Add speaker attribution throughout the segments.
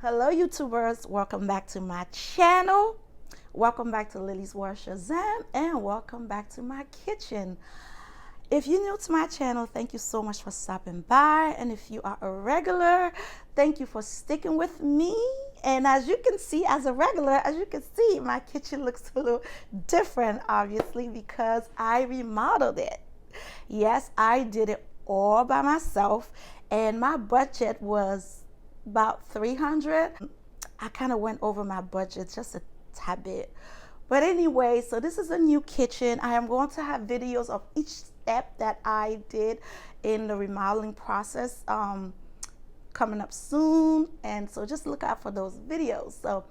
Speaker 1: Hello YouTubers, welcome back to my channel. Welcome back to Lily's World Shazam and welcome back to my kitchen. If you're new to my channel, thank you so much for stopping by, and if you are a regular, thank you for sticking with me. And as you can see, as a regular, as you can see, my kitchen looks a little different, obviously, because I remodeled it. Yes, I did it all by myself, and my budget was about 300. I kind of went over my budget just a tad bit. But anyway, so this is a new kitchen. I am going to have videos of each step that I did in the remodeling process coming up soon. And so just look out for those videos. So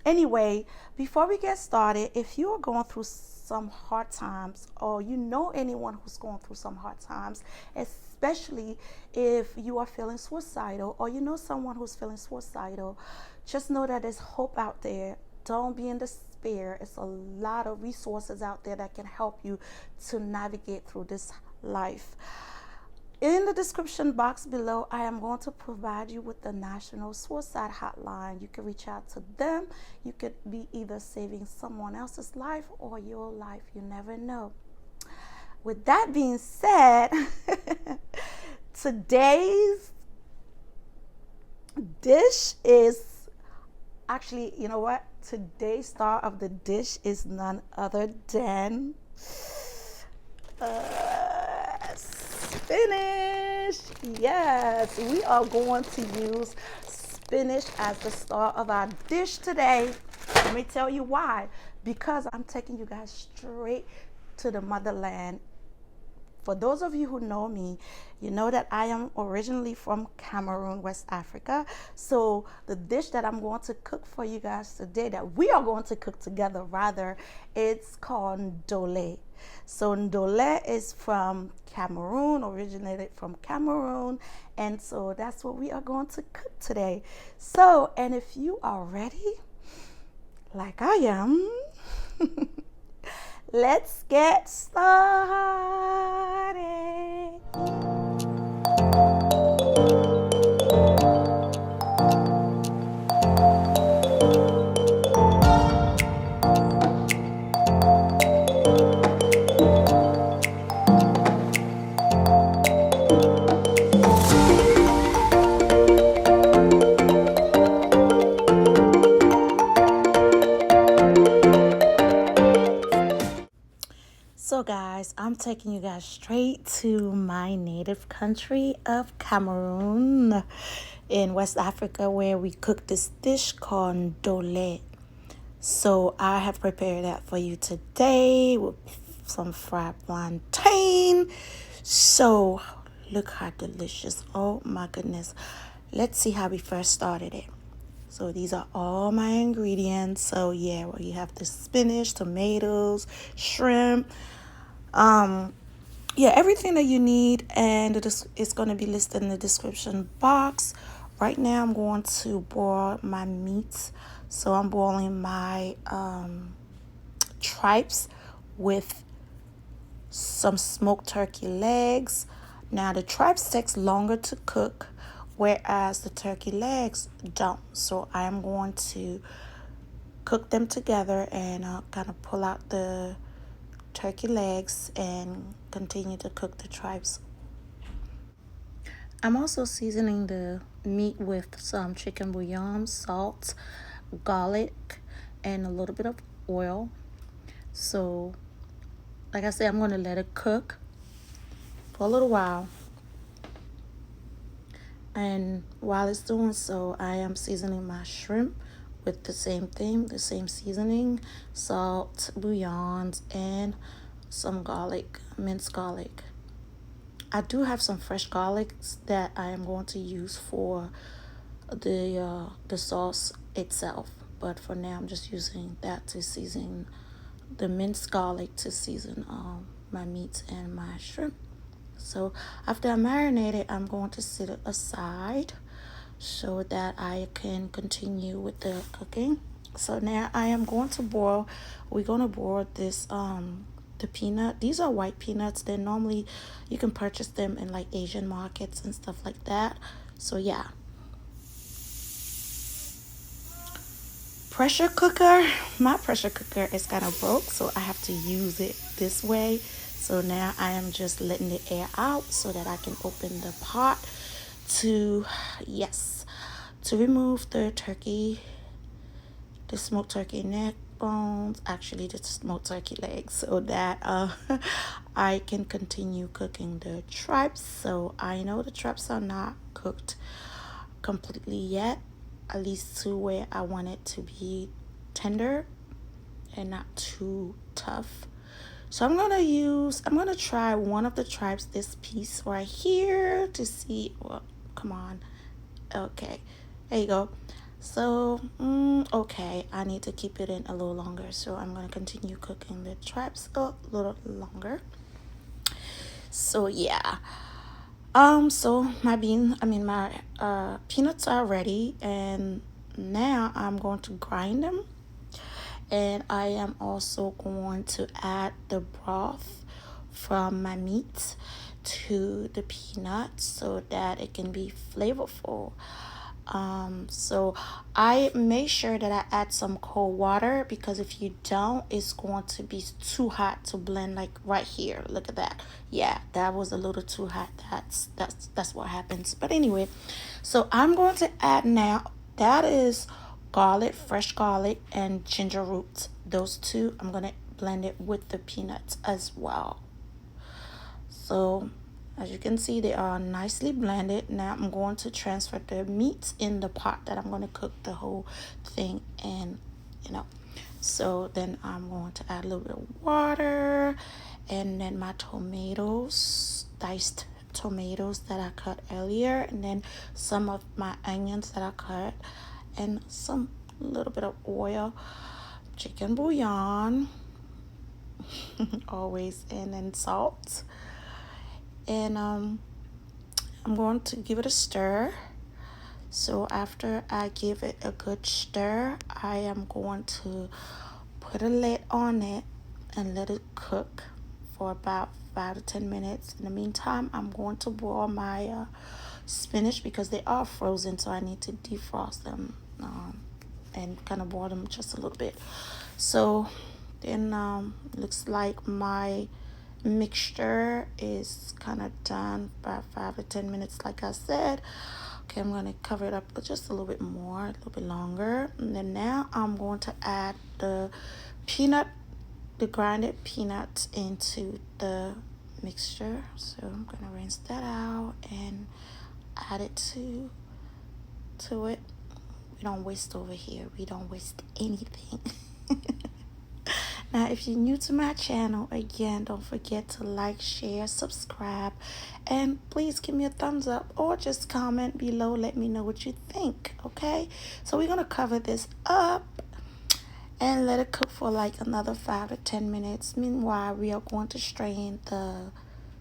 Speaker 1: anyway, before we get started, if you are going through some hard times, or you know anyone who's going through some hard times, especially if you are feeling suicidal, or you know someone who's feeling suicidal, just know that there's hope out there. Don't be in despair. It's a lot of resources out there that can help you to navigate through this life. In the description box below, I am going to provide you with the National Suicide Hotline. You can reach out to them. You could be either saving someone else's life or your life. You never know. With that being said, today's dish is actually, you know what? Today's star of the dish is none other than spinach. Yes, we are going to use spinach as the star of our dish today. Let me tell you why. Because I'm taking you guys straight to the motherland. For those of you who know me, you know that I am originally from Cameroon, West Africa. So the dish that I'm going to cook for you guys today, that we are going to cook together rather, it's called Ndollé. So Ndollé is from Cameroon, originated from Cameroon. And so that's what we are going to cook today. So, and if you are ready, like I am, let's get started. So guys, I'm taking you guys straight to my native country of Cameroon in West Africa, where we cook this dish called Ndollé. So I have prepared that for you today with some fried plantain. So look how delicious. Oh my goodness. Let's see how we first started it. So these are all my ingredients. So yeah, well, you have the spinach, tomatoes, shrimp, yeah, everything that you need, and it's going to be listed in the description box. Right now I'm going to boil my meat. So I'm boiling my tripes with some smoked turkey legs. Now the tripes takes longer to cook, whereas the turkey legs don't. So I am going to cook them together and kind of pull out the turkey legs and continue to cook the tripes. I'm also seasoning the meat with some chicken bouillon, salt, garlic, and a little bit of oil. So like I said, I'm going to let it cook for a little while, and while it's doing so, I am seasoning my shrimp with the same thing, the same seasoning, salt, bouillons, and some garlic, minced garlic. I do have some fresh garlic that I am going to use for the sauce itself, but for now I'm just using that to season the minced garlic to season my meat and my shrimp. So after I marinate it, I'm going to set it aside so that I can continue with the cooking. So now I am going to boil. We're going to boil this the peanut. These are white peanuts. They're normally, you can purchase them in like Asian markets and stuff like that. So yeah. pressure cooker. My pressure cooker is kind of broke, so I have to use it this way. So now I am just letting the air out so that I can open the pot to, yes, to remove the turkey, the smoked turkey neck bones, actually the smoked turkey legs, so that I can continue cooking the tripe. So I know the tripes are not cooked completely yet, at least to where I want it to be tender and not too tough. So I'm gonna try one of the tripes, this piece right here, to see. Well, come on. Okay, there you go. So okay, I need to keep it in a little longer, so I'm gonna continue cooking the tripes a little longer. So yeah, so my peanuts are ready, and now I'm going to grind them, and I am also going to add the broth from my meat to the peanuts so that it can be flavorful. So I make sure that I add some cold water, because if you don't, it's going to be too hot to blend. Like right here, look at that. Yeah, that was a little too hot. That's what happens. But anyway, so I'm going to add now, that is garlic, fresh garlic, and ginger roots. Those two, I'm gonna blend it with the peanuts as well. So as you can see, they are nicely blended. Now I'm going to transfer the meat in the pot that I'm going to cook the whole thing in, So then I'm going to add a little bit of water, and then my tomatoes, diced tomatoes that I cut earlier, and then some of my onions that I cut, and some little bit of oil, chicken bouillon, always, and then salt. And I'm going to give it a stir. So after I give it a good stir, I am going to put a lid on it and let it cook for about 5 to 10 minutes. In the meantime, I'm going to boil my spinach, because they are frozen, so I need to defrost them and kind of boil them just a little bit. So then looks like my mixture is kind of done by 5 to 10 minutes, like I said. Okay, I'm going to cover it up just a little bit more, a little bit longer. And then now I'm going to add the grinded peanuts into the mixture. So I'm going to rinse that out and add it to it. We don't waste over here. We don't waste anything. Now, if you're new to my channel, again, don't forget to like, share, subscribe, and please give me a thumbs up or just comment below. Let me know what you think, okay? So we're going to cover this up and let it cook for like another 5 to 10 minutes. Meanwhile, we are going to strain the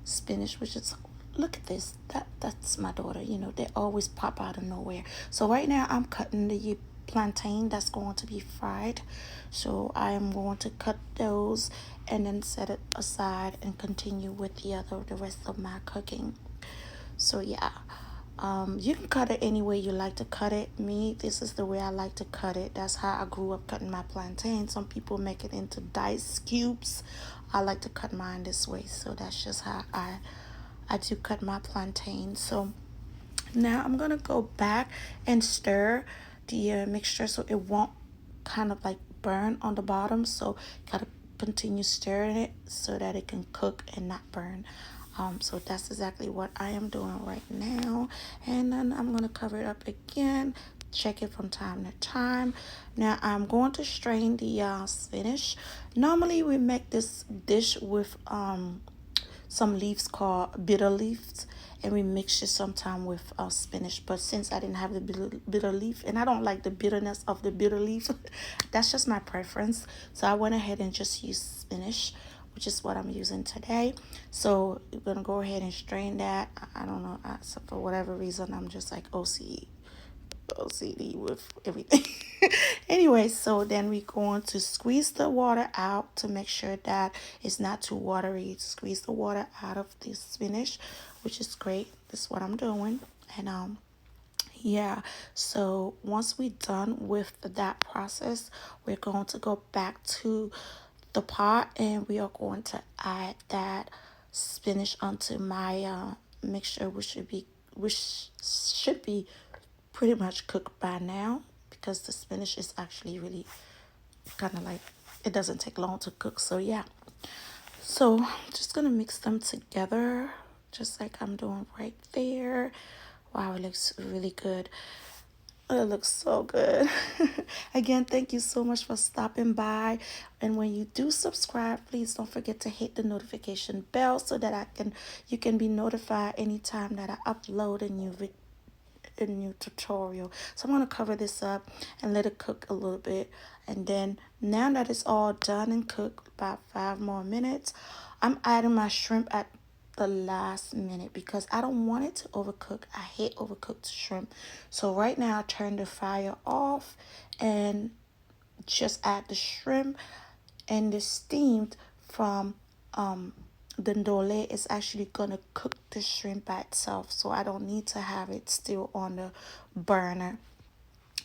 Speaker 1: spinach, which is, look at this. That's my daughter. They always pop out of nowhere. So right now, I'm cutting the plantain that's going to be fried. So I am going to cut those and then set it aside and continue with the rest of my cooking. So yeah, you can cut it any way you like to cut it. This is the way I like to cut it. That's how I grew up cutting my plantain. Some people make it into diced cubes. I like to cut mine this way. So that's just how I do cut my plantain. So now I'm gonna go back and stir the mixture so it won't kind of like burn on the bottom. So gotta continue stirring it so that it can cook and not burn. So that's exactly what I am doing right now. And then I'm gonna cover it up again, check it from time to time. Now I'm going to strain the spinach. Normally we make this dish with some leaves called bitter leaves, and we mix it sometime with spinach. But since I didn't have the bitter leaf, and I don't like the bitterness of the bitter leaf, that's just my preference. So I went ahead and just used spinach, which is what I'm using today. So we're gonna go ahead and strain that. I don't know, so for whatever reason, I'm just like OCD with everything. Anyway, so then we're going to squeeze the water out to make sure that it's not too watery. Squeeze the water out of the spinach, which is great. This is what I'm doing. And Yeah, so once we're done with that process, we're going to go back to the pot and we are going to add that spinach onto my mixture, which should be pretty much cooked by now because the spinach is actually really kind of like it doesn't take long to cook. So yeah, so I'm just gonna mix them together just like I'm doing right there. Wow, it looks really good. It looks so good. Again, thank you so much for stopping by. And when you do subscribe, please don't forget to hit the notification bell so that you can be notified anytime that I upload a new tutorial. So I'm going to cover this up and let it cook a little bit. And then now that it's all done and cooked, about 5 more minutes, I'm adding my shrimp at the last minute because I don't want it to overcook. I hate overcooked shrimp. So right now I turn the fire off and just add the shrimp, and the steamed from the Ndollé is actually gonna cook the shrimp by itself, so I don't need to have it still on the burner.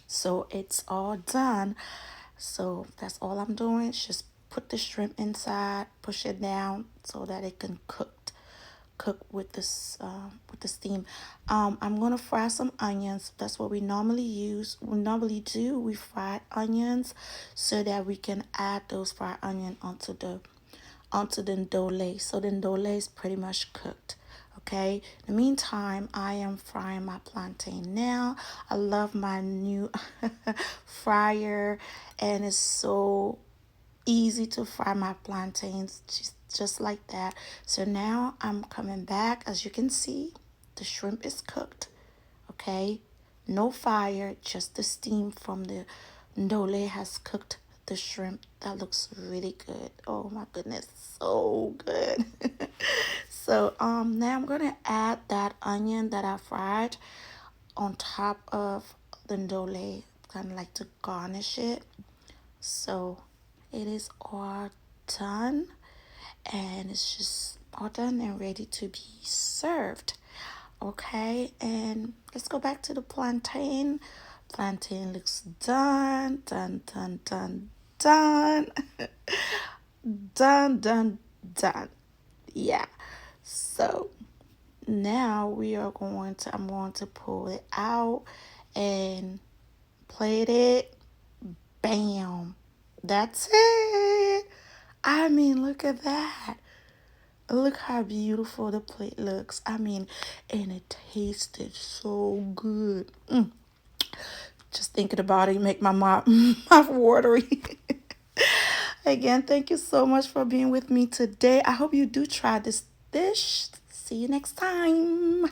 Speaker 1: So it's all done. So that's all I'm doing is just put the shrimp inside, push it down so that it can cook with the steam. I'm gonna fry some onions. That's what we normally use. We normally do. We fry onions so that we can add those fried onion onto the Ndollé. So the Ndollé is pretty much cooked. Okay. In the meantime, I am frying my plantain now. I love my new fryer, and it's so easy to fry my plantains just like that. So now I'm coming back. As you can see, the shrimp is cooked. Okay, no fire, just the steam from the Ndollé has cooked the shrimp. That looks really good. Oh my goodness, so good. So now I'm gonna add that onion that I fried on top of the Ndollé, kind of like to garnish it. So it is all done, and it's just all done and ready to be served. Okay, and let's go back to the plantain. Plantain looks done, done, done, done, done, done, done, done. Yeah. So now I'm going to pull it out and plate it. Bam. That's it. I mean, look at that. Look how beautiful the plate looks. I mean, and it tasted so good. Just thinking about it, make my mouth, mouth watery. Again, thank you so much for being with me today. I hope you do try this dish. See you next time.